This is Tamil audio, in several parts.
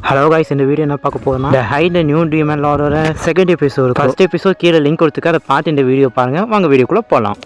ஹலோ கைஸ், இந்த வீடியோ என்ன பார்க்க போறோம்னா The Hide the New Demon Lord second episode. First episode கீழே லிங்க் கொடுத்துருக்கு, அதை பார்த்து இந்த வீடியோ பாருங்க. வாங்க வீடியோக்குள்ள போகலாம்.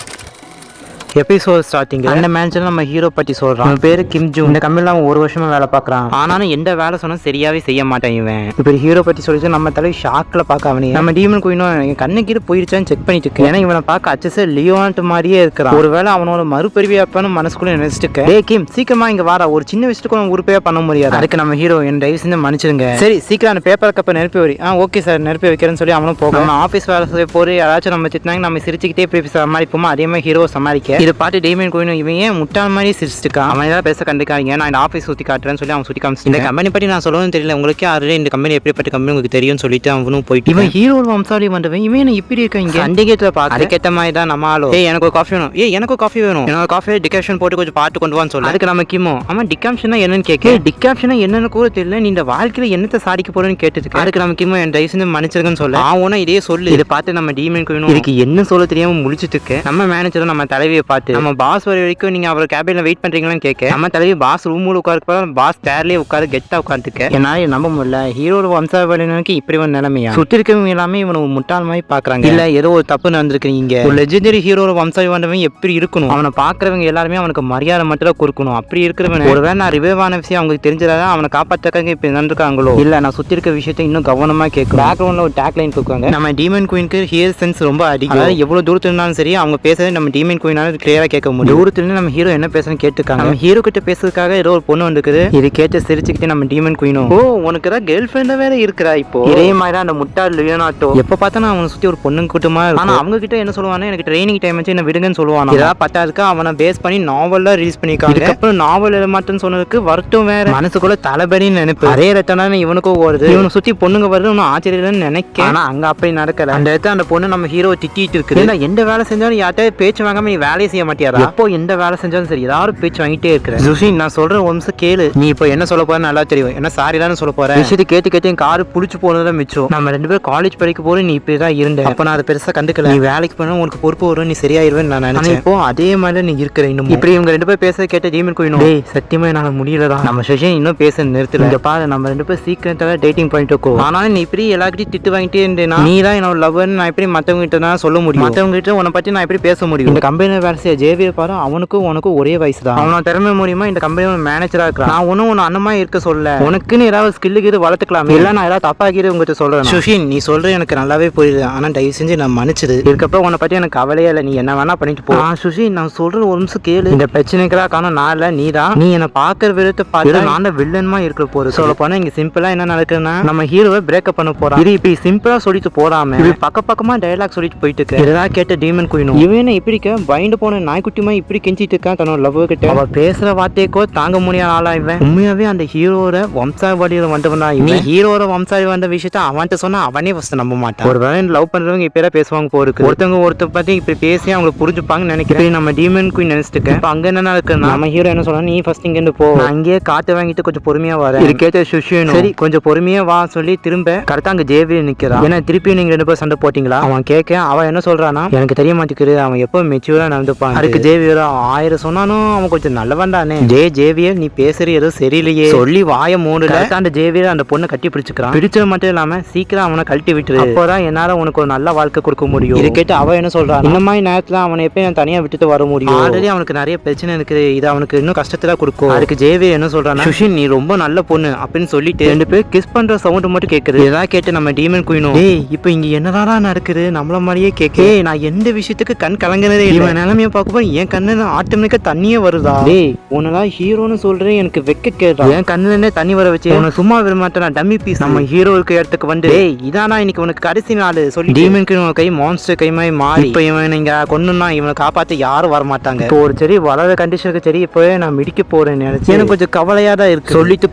எபிசோட் ஸ்டார்டிங் அந்த மேன்ஷன் நம்ம ஹீரோ பத்தி சொல்றான். அவன் பேரு கிம் ஜூன். இந்த கம்பெனில அவன் ஒரு வருஷமா வேலை பார்க்கறான். ஆனாலும் எந்த வேலை சொன்னா சரியாவே செய்ய மாட்டான் இவன். இப்ப ஹீரோ பத்தி சொல்லிட்டு நம்ம தலை ஷாக்ல பார்க்க அவனே நம்ம டீமன் குயினும் என் கண்ணுக்கு போயிருச்சான்னு செக் பண்ணிட்டு இருக்கு. ஏன்னா இவனை பார்க்க அச்சஸ் லியோன்ட் மாதிரியே இருக்கிறான். ஒருவேளை அவனோட மறுபெருவியாப்பான்னு மனசுக்குள்ள நினைச்சிட்டு டே கிம் சீக்கிரமா இங்க வாரா, ஒரு சின்ன விஷயத்துக்கு அவன் உருப்பையா பண்ண முடியாது. அதுக்கு நம்ம ஹீரோ என் தயவு செஞ்சு மன்னிச்சிருங்க. சரி சீக்கிரம் அந்த பேப்பர் கப்பை நெருப்பி வரி. ஓகே சார் நெருப்பி வைக்கிறேன்னு சொல்லி அவனும் போக நம்ம ஆஃபீஸ் வேலை போய் யாராச்சும் நம்ம திட்டினாங்க நம்ம சிரிச்சுக்கிட்டே இப்படி சமாளிப்போமா, அதே மாதிரி ஹீரோ சமாளிக்க இதை பார்த்து டீமன் குயின் இவன் ஏன் முட்டாள் மாதிரி சிரிச்சிருக்கான். அவன் ஏதாவது பேச கண்டுக்காங்க, நான் இந்த ஆஃபீஸ் சுற்றி காட்டுறேன்னு சொல்லி அவன் சுற்றி காமிச்சு இந்த கம்பெனி பற்றி நான் சொல்லவும் தெரியல உங்களுக்கு யாரு, இந்த கம்பெனி எப்படிப்பட்ட கம்பெனி உங்களுக்கு தெரியும்னு சொல்லிட்டு அவனும் போயிட்டு இவன் ஹீரோ வம்சாவளி வந்தவன் இவன் இப்படி இருக்காங்க சண்டிகேட்ல பார்த்து அதுக்கேற்ற மாதிரி தான் நம்ம ஆளோ. எனக்கு ஒரு காஃபி வேணும், எனக்கு ஒரு காஃபி வேணும், என்னோட காஃபி டிகாப்ஷன் போட்டு கொஞ்சம் பாட்டு கொண்டு வான்னு சொல்லி அதுக்கு நம்ம கிமோ அவன் டிகாப்ஷனா என்னன்னு கேட்க டிகாப்ஷனா என்னன்னு கூட தெரியல, நீ இந்த வாழ்க்கையில என்னத்தை சாதிக்க போறேன்னு கேட்டுருக்கு. அதுக்கு நம்ம கிமோ என் தயவு செஞ்சு மன்னிச்சிருக்குன்னு சொல்ல அவனா இதே சொல்லு. இதை பார்த்து நம்ம டீமன் குயினும் இதுக்கு என்ன சொல்ல தெரியாம முடிச்சுட்டு இருக்கு. நம்ம மேனேஜரும் நம்ம தலைவியை பார்த்து நம்ம பாஸ் வர வரைக்கும் நீங்க அவர் கேபின்ல வெயிட் பண்றீங்களான்னு கேட்க நம்ம தலைவி பாஸ் ரூம்ல உட்கார்க்க பாஸ் சேர்லயே உட்காரு கெட்டா உட்காந்துக்க. என்னால நம்ப முடியல ஹீரோட வம்சாவளிக்கு இப்படி ஒரு நிலைமையா. சுத்தி இருக்கவங்க எல்லாமே இவனை முட்டாள் மாதிரி பாக்குறாங்க. இல்ல ஏதோ ஒரு தப்பு நடந்திருக்கீங்க. ஒரு லெஜெண்டரி ஹீரோட வம்சாவளி வந்தவன் எப்படி இருக்கணும், அவனை பாக்குறவங்க எல்லாருமே அவனுக்கு மரியாதை மட்டும் கொடுக்கணும். அப்படி இருக்கிறவன் ஒருவேளை நான் ரிவைவான விஷயம் அவங்களுக்கு தெரிஞ்சதா அவனை காப்பாற்றாங்க இப்ப நடந்திருக்காங்களோ இல்ல நான் சுத்தி இருக்க விஷயத்தை இன்னும் கவனமா கேட்கணும். பேக்ரவுண்ட்ல ஒரு டேக் லைன் கொடுக்காங்க. நம்ம டீமன் குயினுக்கு ஹியர் சென்ஸ் ரொம்ப அதிகம். அதாவது எவ்வளவு தூரத்துல இருந்தாலும் சரி அவங்க பேசுறது நம்ம டீமன் குயினால கிளியரா கேட்க முடியும். தூரத்துல நம்ம ஹீரோ என்ன பேசுறேன்னு கேட்டுக்காங்க. நம்ம ஹீரோ கிட்ட பேசுறதுக்காக ஏதோ ஒரு பொண்ணு வந்துக்குது. இது கேட்டு சிரிச்சுக்கிட்டு நம்ம டீமன் குயினும் உனக்கு தான் கேர்ள் ஃப்ரெண்டா வேற இருக்கிறா இப்போ. இதே மாதிரி அந்த முட்டாள் லியோனார்டோ எப்ப பார்த்தா அவனை சுத்தி ஒரு பொண்ணு கூட்டமா இருக்கும். ஆனா அவங்க கிட்ட என்ன சொல்லுவானா எனக்கு ட்ரைனிங் டைம் வச்சு என்ன விடுங்கன்னு சொல்லுவானா. ஏதாவது பத்தாதுக்கு அவனை பேஸ் பண்ணி நாவல்ல ரிலீஸ் பண்ணிருக்காங்க. அதுக்கப்புறம் நாவல் எழுத மாட்டேன்னு சொன்னதுக்கு வருத்தம் வேற மனசுக்குள்ள தளபதின்னு நினைப்பு. அதே ரத்தனா இவனுக்கும் வருது. இவனை சுத்தி பொண்ணுங்க வருது ஒன்னும் ஆச்சரியம்னு நினைக்க. ஆனா அங்க அப்படி நடக்கல. அந்த இடத்துல அந்த பொண்ணு நம்ம ஹீரோ திட்டிட்டு இருக்கு. எந்த வேலை செஞ்சாலும் யார்கிட்ட பேச்சு வாங்காம நீ வேலையை செய்ய மாட்டியாரா. எப்போ எந்த வேலை செஞ்சாலும் சரி ஏதாவது பேச்சு வாங்கிட்டே இருக்கிறேன். ஜுஷின் நான் சொல்ற ஒரு நிமிஷம் கேளு. நீ இப்போ என்ன சொல்ல போற நல்லா தெரியும். என்ன சாரி தான் சொல்ல போற விஷயத்தை கேட்டு கேட்டு என் காரு புடிச்சு போனதான் மிச்சம். நம்ம ரெண்டு பேரும் காலேஜ் படிக்க போற நீ இப்படிதான் இருந்த. அப்ப நான் அதை பெருசா கண்டுக்கல. நீ வேலைக்கு போனா உனக்கு பொறுப்பு வரும், நீ சரியாயிருவேன்னு நான் நினைச்சேன். இப்போ அதே மாதிரி நீ இருக்கிற இன்னும் இப்படி இவங்க ரெண்டு பேரும் பேச கேட்ட டீமன் குயினும் டேய் சத்தியமா என்னால முடியலதான். நம்ம செஷன் இன்னும் பேச நிறுத்தல. இந்த பாரு நம்ம ரெண்டு பேரும் சீக்கிரத்தால டேட்டிங் பண்ணிட்டு இருக்கோம். ஆனாலும் நீ இப்படி எல்லார்கிட்டையும் திட்டு வாங்கிட்டே இருந்தேன்னா நீ தான் என்னோட லவ்னு நான் எப்படி மத்தவங்க கிட்ட தான் சொல்ல முடியும். மத்தவங்க கிட்ட உன்னை பத்தி நான் எப்படி பேச முடியும். இந்த கம்பெனியில் வேலை செய்ய ஜேவியை பாரு அவனுக்கும் உனக்கும் ஒரே வயசு தான். அவனோட திறமை மூலியமா இந்த கம்பெனியோட மேனேஜரா இருக்கான். நான் ஒன்னும் உன்னை அண்ணமா இருக்க சொல்ல உனக்குன்னு ஏதாவது ஸ்கில்லுக்கு இது வளர்த்துக்கலாம். இல்ல நான் ஏதாவது தப்பாக்கிட்டு உங்ககிட்ட சொல்றேன். சுஷின் நீ சொல்ற எனக்கு நல்லாவே புரியுது. ஆனா தயவு செஞ்சு நான் மன்னிச்சது. இதுக்கப்புறம் உன்னை பத்தி எனக்கு கவலையே இல்லை. நீ என்ன வேணா பண்ணிட்டு போ. சுஷின் நான் சொல்ற ஒரு நிமிஷம் கேளு. இந்த பிரச்சனைக்கா காரணம் நான் இல்ல நீ தான். நீ என்ன பாக்குற விதத்தை பார்த்து நான் வில்லன்மா இருக்கிற போது சொல்ல போனா இங்க சிம்பிளா என்ன நடக்குதுன்னா நம்ம ஹீரோவை பிரேக்கப் பண்ண போறான். இது இப்படி சிம்பிளா சொல்லிட்டு போறாம இது பக்கமா டயலாக் சொல்லிட்டு போயிட்டு இருக்கு. இதெல்லாம் கேட்ட டீமன் குயினும் இவன் இப்படி பயந்து போன நாய்க்குட்டிமா இப்படி கெஞ்சிட்டு இருக்கான் தன்னோட லவ் கிட்ட. அவ பேசுற வார்த்தைக்கோ தாங்க முடியாத ஆளா இவன். உண்மையாவே அந்த ஹீரோட வம்சாவளியில வந்தவன் தான் இவன். ஹீரோட வம்சாவளி வந்த விஷயத்த அவன்கிட்ட சொன்னா அவனே ஃபர்ஸ்ட் நம்ப மாட்டான். ஒரு வேலை லவ் பண்றவங்க இப்ப பேசுவாங்க போருக்கு ஒருத்தவங்க பத்தி இப்படி பேசி அவங்க புரிஞ்சுப்பாங்கன்னு நினைக்கிறேன். நம்ம டீமன் குயின் நினைச்சிட்டு இப்ப அங்க என்ன இருக்குன்னா நம்ம ஹீரோ என்ன சொல்றான், நீ ஃபர்ஸ்ட் இங்க இருந்து போ, அங்கேயே காத்து வாங்கிட்டு கொஞ்சம் பொறுமையா வர. இது கேட்ட சுஷியனும் சரி கொஞ்சம் பொறுமையா வா சொல்லி திரும்ப கரெக்டா அங்க ஜேவி நிக்கிறான். ஏன்னா திருப்பி நீங்க ரெண்டு பேரும் சண்டை போட்டீங்களா அவன் கேட்க அவன் என்ன சொல்றானா எனக்கு தெரிய மாட்டேங்குது அவன் எப்போ மெச்சூரா நடந்துப்பான். அதுக்கு ஜேவியர் 1000 சொன்னாலும் அவன் கொஞ்சம் நல்லவன் தானே. ஜேவியர் நீ பேசுற ஏதோ சரியில்லையே சொல்லி வாய மூடல. அந்த ஜேவியர் அந்த பொண்ணை கட்டி பிடிச்சுக்கிறான். பிடிச்சது மட்டும் இல்லாம சீக்கிரம் அவனை கழட்டி விட்டுரு, அப்போதான் என்னால உனக்கு ஒரு நல்ல வாழ்க்கை கொடுக்க முடியும். இது கேட்டு அவ என்ன சொல்றான், இந்த மாதிரி நேரத்துல அவனை எப்ப நான் தனியா விட்டுட்டு வர முடியும், ஆல்ரெடி அவனுக்கு நிறைய பிரச்சனை இருக்குது, இது அவனுக்கு இன்னும் கஷ்டத்துல கொடுக்கும். அதுக்கு ஜேவியர் என்ன சொல்றான், சுஷின் நீ ரொம்ப நல்ல பொண்ணு அப்படின்னு சொல்லிட்டு ரெண்டு பேர் கிஸ் பண்ற சவுண்ட் மட்டும் கேட்குது. இதெல்லாம் கேட்டு நம்ம டீமன் குயினும் டேய் இப்போ இங்க என்னதான் நடக்குது நம்மள மாதிரியே கேட்க நான் எந்த விஷயத்துக்கு கண் கலங்குனதே இல்லை. நிலைமையை பார்க்கும்போது என் கண்ணு ஆட்டோமேட்டிக்கா தண்ணியே வருதா. டேய் உன்னதான் ஹீரோன்னு சொல்றேன் எனக்கு வெக்க கேட்டா என் கண்ணுல தண்ணி வர வச்சு உன சும்மா விடமாட்டேன் டம்மி பீஸ். நம்ம ஹீரோ இருக்க இடத்துக்கு வந்து டேய் இதானா இன்னைக்கு உனக்கு கடைசி நாள் சொல்லி டீமன் கை மான்ஸ்டர் கை மாதிரி மாறி இப்போ இவன் நீங்க கொன்னுனா இவனை காப்பாத்த யாரும் வரமாட்டாங்க. இப்போ ஒரு சரி வளர கண்டிஷனுக்கு சரி இப்போ நான் மிடிக்க போறேன்னு நினைச்சு எனக்கு கொஞ்சம் கவலையா தான் இருக்கு. சொல்லிட்டு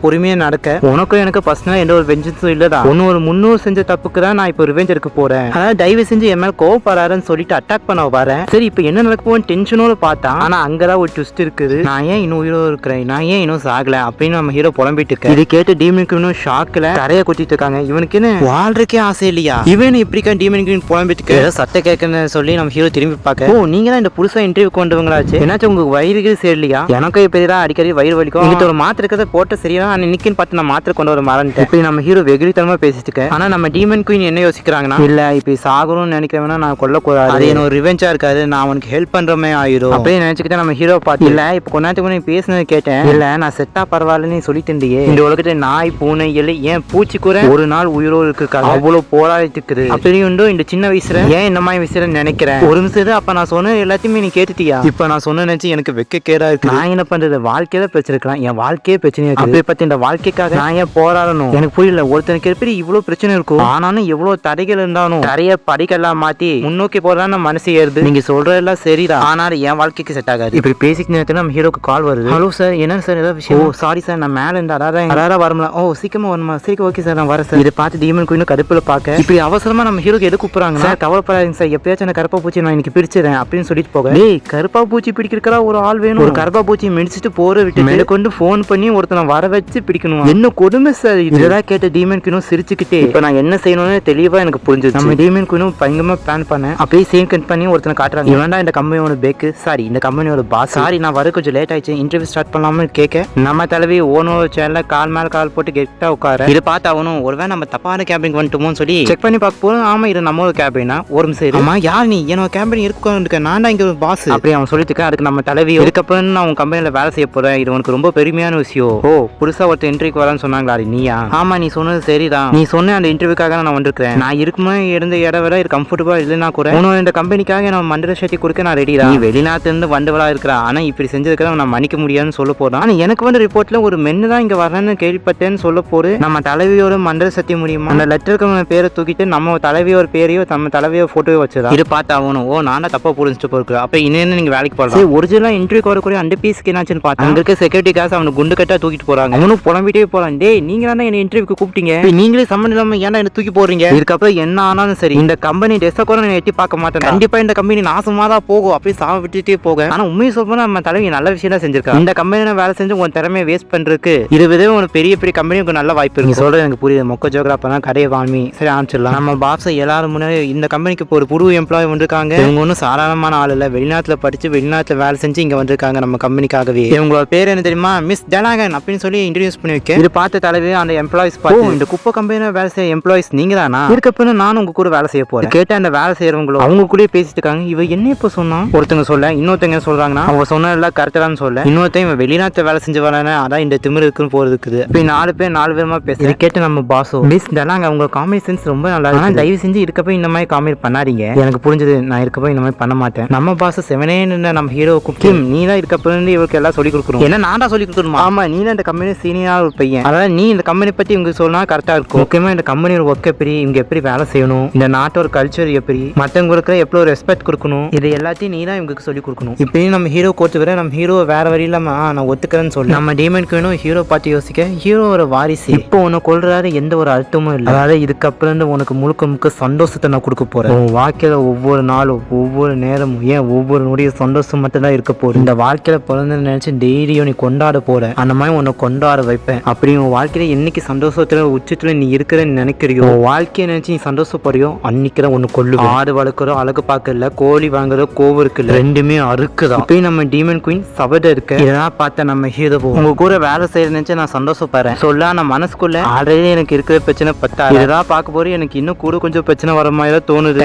பொறுமையா நடக்க உனக்கும் எனக்கு பர்சனலா எந்த ஒரு வெஞ்சன்ஸும் இல்லதா. ஒன்னு ஒரு 300 செஞ்ச தப்புக்கு தான் நான் இப்போ ரிவெஞ்ச் எடுக்க போறேன். அதாவது தயவு செஞ்சு என் மேல கோவப்படாருன்னு சொல்லிட்டு அட்டாக் பண்ண வரேன். சரி இப்போ என்ன நடக்கும் டென்ஷனோட பார்த்தான். ஆனா அங்கதான் ஒரு ட்விஸ்ட் இருக்குது. நான் ஏன் இன்னும் உயிரோட இருக்கிறேன், நான் ஏன் இன்னும் சாகல அப்படின்னு நம்ம ஹீரோ புலம்பிட்டு இருக்க. இது கேட்டு டீமன் குயினும் ஷாக்ல தரைய கொட்டிட்டு இருக்காங்க. இவனுக்கு என்ன வாழ்றக்கே ஆசை இல்லையா, இவன் இப்படிக்கா டீமன் குயின் புலம்பிட்டு இருக்க. சட்டை கேட்கன்னு சொல்லி நம்ம ஹீரோ திரும்பி பார்க்க, ஓ நீங்க தான் இந்த புதுசா இன்டர்வியூ கொண்டவங்களாச்சு, என்னாச்சும் உங்களுக்கு வயிறுக்கு சரியில்லையா? எனக்கும் இப்பதான் அடிக்கடி வயிறு வலிக்கும், இங்கிட்ட ஒரு மாத்திரை இருக்கிறத போட்ட சரியா நிக்கின்னு பார்த்து நான் மாத்திரை கொண்டு வர மறந்துட்டேன். இப்படி நம்ம ஹீரோ வெகுளித்தனமா பேசிட்டு இருக்க. ஆனா நம்ம டீமன் குயின் என்ன யோசிக்கிறாங்கன்னா, இல்ல இப்ப சாகணும்னு நினைக்கிறவனா நான் கொல்லக்கூடாது, அது என்ன ஒரு ரிவெஞ்சா இருக்காது, நான் அவனுக்கு ஹெல்ப் பண்றமே ஆயிரும் அப்படின்னு நினைச்சுக்கிட்டு நம்ம ஹீரோ பார்த்து, இல்ல இப்ப கொஞ்ச நேரத்துக்கு நீ பேசினது கேட்டேன், இல்ல நான் செத்தா பரவாயில்லன்னு சொல்லிட்டு இருந்தியே, இந்த உலகத்தை நாய் பூனை எலி ஏன் பூச்சி கூட ஒரு நாள் உயிரோடு இருக்கு, அவ்வளவு போராடிட்டு இருக்குது, அப்படி உண்டு இந்த சின்ன வயசுல ஏன் இந்த மாதிரி விஷயம் நினைக்கிறேன் ஒரு நிமிஷம். அப்ப நான் சொன்ன எல்லாத்தையுமே நீ கேட்டுட்டியா? இப்ப நான் சொன்ன நினைச்சு எனக்கு வெக்க கேடா இருக்கு. நான் என்ன பண்றது, வாழ்க்கையில பிரச்சனை இருக்கலாம், என் வாழ்க்கையே பிரச்சனையா இருக்கு. அப்படி பத்தி இந்த வாழ்க்கைக்காக நான் ஏன் போராடணும் எனக்கு புரியல. ஒருத்தனுக்கு எப்படி இவ்வளவு பிரச்சனை இருக்கும், ஆனாலும் எவ்வளவு தடைகள் இருந்தாலும் நிறைய படிக்கெல்லாம் மாத்தி முன்னோக்கி போறான்னு மனசு ஏறுது. நீங்க சொல்றதெல்லாம் சரிதான், ஆனாலும் என் வாழ்க்கைக்கு செட் ஆகாது. இப்படி பேசிக்க நேரத்துல நம்ம ஹீரோக்கு கால் வருது. ஹலோ சார், என்ன சார் ஏதாவது விஷயம்? ஓ சாரி சார், நான் மேல இருந்து அதாவது வரலாம். ஓ சீக்கிரமா வரணுமா? சரி ஓகே சார், நான் வரேன் சார். இதை பார்த்து டீமன் குயின் கடுப்புல பாக்க, இப்படி அவசரமா நம்ம ஹீரோக்கு எது கூப்பிடுறாங்க? சார் கவலைப்படாதீங்க சார், எப்பயாச்சும் நான் கருப்பா பூச்சி நான் இன்னைக்கு பிடிச்சிடறேன் அப்படின்னு சொல்லிட்டு போக, டேய் கருப்பா பூச்சி பிடிக்கிறா ஒரு ஆள் வேணும், ஒரு கருப்பா பூச்சி மிடிச்சிட்டு போற விட்டு மேல கொண்டு போன் பண்ணி ஒருத்தனை வர வச்சு பிடிக்கணும், என்ன கொடுமை சார். இதெல்லாம் கேட்ட டீமன் குயினும் சிரிச்சுக்கிட்டே, இப்ப நான் என்ன செய்யணும்னு தெளிவா எனக்கு புரிஞ்சது. நம்ம டீமன் குயினும் பயங்கரமா பிளான் பண்ணேன். அப்படியே சேம் கட் பண்ணி ஒருத்தனை காட்டுறாங்க. இவன்டா இந்த கம்பெனியோட பேக்கு, சாரி இந்த கம்பெனியோட பாஸ். சாரி நான் வர கொஞ்சம் லேட் ஆயிடுச்சு, இன்டர்வியூ ஸ்டார்ட் பண்ணலாம்னு கேட்க, நம்ம தலைவி ஓனோட சேர்ல கால் மேல கால் போட்டு கெட்டா உட்கார. இதை பார்த்து அவனும் ஒருவேளை நம்ம தப்பான கேபின் வந்துட்டோமோன்னு சொல்லி செக் பண்ணி பார்க்க போறோம். ஆமா இது நம்ம கேபினா, ஒரு நிமிஷம் ஆமா யார் நீ, என்னோட கேபின் இருக்கு, நான் தான் இங்க ஒரு பாஸ் அப்படி அவன் சொல்லிட்டு. அதுக்கு நம்ம தலைவி, இதுக்கப்புறம் நான் உன் கம்பெனில வேலை செய்ய போறேன், இது உனக்கு ரொம்ப பெருமையான விஷயம். ஓ புதுசா ஒருத்தர் இன்டர்வியூக்கு வரான்னு சொன்னாங்களா, நீயா? ஆமா நீ சொன்னது சரிதான், நீ சொன்ன அந்த இன்டர்வியூக்காக நான் வந்திருக்கேன். நான் இருக்குமே இருந்த இடம் விட இது கம்ஃபர்டபுளா இல்லைன்னா கூட உன்னோட இந்த கம்பெனிக்காக நான் மண்டல சக்தி கொடுக்க நான் ரெடி தான். நீ வெளிநாட்டுல இருந்து வந்தவளா இருக்கிறா, ஆனா இப்படி செஞ்சதுக்கு நான் மன்னிக்க முடியாதுன்னு சொல்ல போறேன். ஆனா எனக்கு வந்து ரிப்போர்ட்ல ஒரு மென்னு தான் இங்க வரேன்னு கேள்விப்பட்டேன்னு சொல்ல போது, நம்ம தலைவியோட மண்டல சக்தி முடியுமா? அந்த லெட்டருக்கு பேரை தூக்கிட்டு நம்ம தலைவியோட பேரையோ நம்ம தலைவியோட போட்டோவோ வச்சுதான். இது பார்த்து ஆகணும், ஓ நான் தப்பா புரிஞ்சுட்டு போயிருக்கேன், அப்ப இன்னும் நீங்க வேலைக்கு போறேன். ஒரிஜினலா இன்டர்வியூ வரக்கூடிய அந்த பீஸ்க்கு என்னாச்சுன்னு பார்த்தா, அங்க இருக்க செக்யூரிட்டி காசு அவனுக்கு குண்டு கட்டா தூக்கிட்டு போறாங்க. அவனும் புலம்பிட்டே போறான், டேய் நீங்க தான் என்ன இன்டர்வியூக்கு கூப்பிட்டீங்க, நீங்களே சம்மந்தம் இல்லாம ஏன்னா என்ன தூக்கி போடுறீங்க, இதுக்கப்புறம் என்ன ஆனாலும் சரி இந்த கம்பெனி டெஸ்ட கூட நான் எட்டி பார்க்க மாட்டேன், கண்டிப்பா இந்த கம்பெனி நாசமா தான் போகும் அப்படியே சாவ விட்டுட்டே போக. ஆனா உண்மையை சொல்ல நம்ம தலைவி நல்ல விஷயம் தான் செஞ்சிருக்கா, இந்த கம்பெனியில வேலை செஞ்சு உன் திறமையை வேஸ்ட் பண்றதுக்கு இது விதவே ஒரு பெரிய பெரிய கம்பெனிக்கு நல்ல வாய்ப்பு இருக்கு. சொல்றது எனக்கு புரியுது, மொக்க ஜோக்ராப்பா தான் கடையை வாங்கி சரி ஆரம்பிச்சிடலாம். நம்ம பாஸ் எல்லாரும் முன்னாடி இந்த கம்பெனிக்கு இப்போ ஒரு புது எம்ப்ளாயி வந்திருக்காங்க, இவங்க ஒன்றும் சாதாரணமான ஆள் இல்லை, வெளிநாட்டுல படிச்சு வெளிநாட்டுல வேலை செஞ்சு இங்க வந்திருக்காங்க நம்ம கம்பெனிக்காகவே. இவங்களோட பேர் என்ன தெரியுமா, மிஸ் டெலாகன் அப்படின்னு சொல்லி இன்ட்ரோடியூஸ் பண்ணி வைக்க, இது பார்த்த தலைவி அந்த எம்ப்ளாயிஸ் பார்த்து, இந்த குப்பை கம்பெனியில வேலை செய்ய எம்ப்ளாயிஸ் நீங்க தானா, இதுக்கப்புறம் நானும் உங்க கூட வேலை செய்ய போறேன் கேட்ட அந்த வேலை செய்யறவங்களோ அவங்க கூட பேசிட்டு இருக்காங்க. இவ என்ன இப்ப சொன்னா ஒருத்தங்க சொல்ல, இன்னொருத்தங்க சொல்றாங்கன்னா அவங்க சொன்னதெல்லாம் கரெக்டான்னு சொல்ல, இன்னொருத்தன் இவன் வெளிநாட்டுல வேலை செஞ்சு வரானே அதான் இந்த திமிரு இருக்குன்னு போறது இருக்குது. இப்ப 4 பேர் 4 விதமா பேச கேட்டு நம்ம பாஸோ, மிஸ் டெலாங்க அவங்க காமெடி சென்ஸ் ரொம்ப நல்லா இருக்கு, ஆனா தயவு செஞ்சு இருக்கப்ப இந்த மாதிரி காமெடி பண்ணாதீங்க, எனக்கு புரிஞ்சது, நான் இருக்கப்ப இந்த மாதிரி பண்ண மாட்டேன். நம்ம பாஸ் செவனே நம்ம ஹீரோ குக்கிம் நீ தான் இருக்கப்ப இவருக்கு எல்லாம் சொல்லி கொடுக்கணும், என்ன நான் தான் சொல்லி கொடுக்கணுமா? ஆமா நீ தான் இந்த கம்பெனி சீனியரா ஒரு பையன், அதாவது நீ இந்த கம்பெனி பத்தி இவங்க சொன்னா கரெக்டா இருக்கும். முக்கியமா இந்த கம்பெனியோட ஒர்க் எப்படி, இவங்க எப்படி வேலை செய்யணும், இந்த நாட்டோட கல்ச்சர் எப்படி, மற்றவங்களுக்கு எப்படி ஒரு ரெஸ்பெக்ட் கொடுக்கணும், இது எல்லாத்தையும் நீ தான் இவங்களுக்கு சொல்லி கொடுக்கணும். இப்பயும் நம்ம ஹீரோ கோச்சுக்கிற நம்ம ஹீரோ வேற வழி இல்லாம நான் ஒத்துக்கிறேன்னு சொல்லி நம்ம டீமன் குயினும் ஹீரோ பார்த்து யோசிக்க, ஹீரோவோட வாரிசு இப்போ உன்னை கொள்றாரு எந்த ஒரு அர்த்தமும் இல்லை, அதாவது இதுக்கப்புறம் இருந்து உனக்கு முழுக்க சந்தோஷத்தை நான் கொடுக்க போறேன், உன் வாழ்க்கையில ஒவ்வொரு நாளும் ஒவ்வொரு நேரமும் ஏன் ஒவ்வொரு நொடிய சந்தோஷம் மட்டும் தான் இருக்க போகுது, இந்த வாழ்க்கையில பிறந்த நினைச்சு டெய்லியும் நீ கொண்டாட போற, அந்த மாதிரி உன்னை கொண்டாட வைப்பேன். அப்படி உன் வாழ்க்கையில என்னைக்கு சந்தோஷத்துல உச்சத்துல நீ இருக்கிறன்னு நினைக்கிறியோ, வாழ்க்கையை நினைச்சு நீ சந்தோஷப்படுறியோ அன்னைக்குதான் ஒன்னு கொள்ளு. ஆடு வளர்க்குறோம் அழகு பார்க்கல, கோழி வாங்குறோம் கோவு இருக்குல்ல, ரெண்டுமே அறுக்குதான். இப்பயும் நம்ம டீமன் குயின் சபட இருக்க, இதெல்லாம் பார்த்த நம்ம ஹீரோ உங்க கூட வேலை செய்யற நினைச்சு நான் சந்தோஷப்படுறேன் சொல்ல, நான் மனசுக்குள்ள ஆல்ரெடி எனக்கு இருக்கிற பிரச்சனை பத்தா, இதெல்லாம் பார்க்க போது எனக்கு இன்னும் கூட கொஞ்சம் பிரச்சனை வர மாதிரி தான் தோணுது.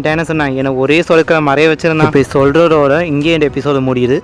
டேனஸ் என்ன ஒரே சொல்லிக்கிற மறைய வச்சிருந்தா இப்ப சொல்றதோட இங்கே இந்த எபிசோடு முடியுது.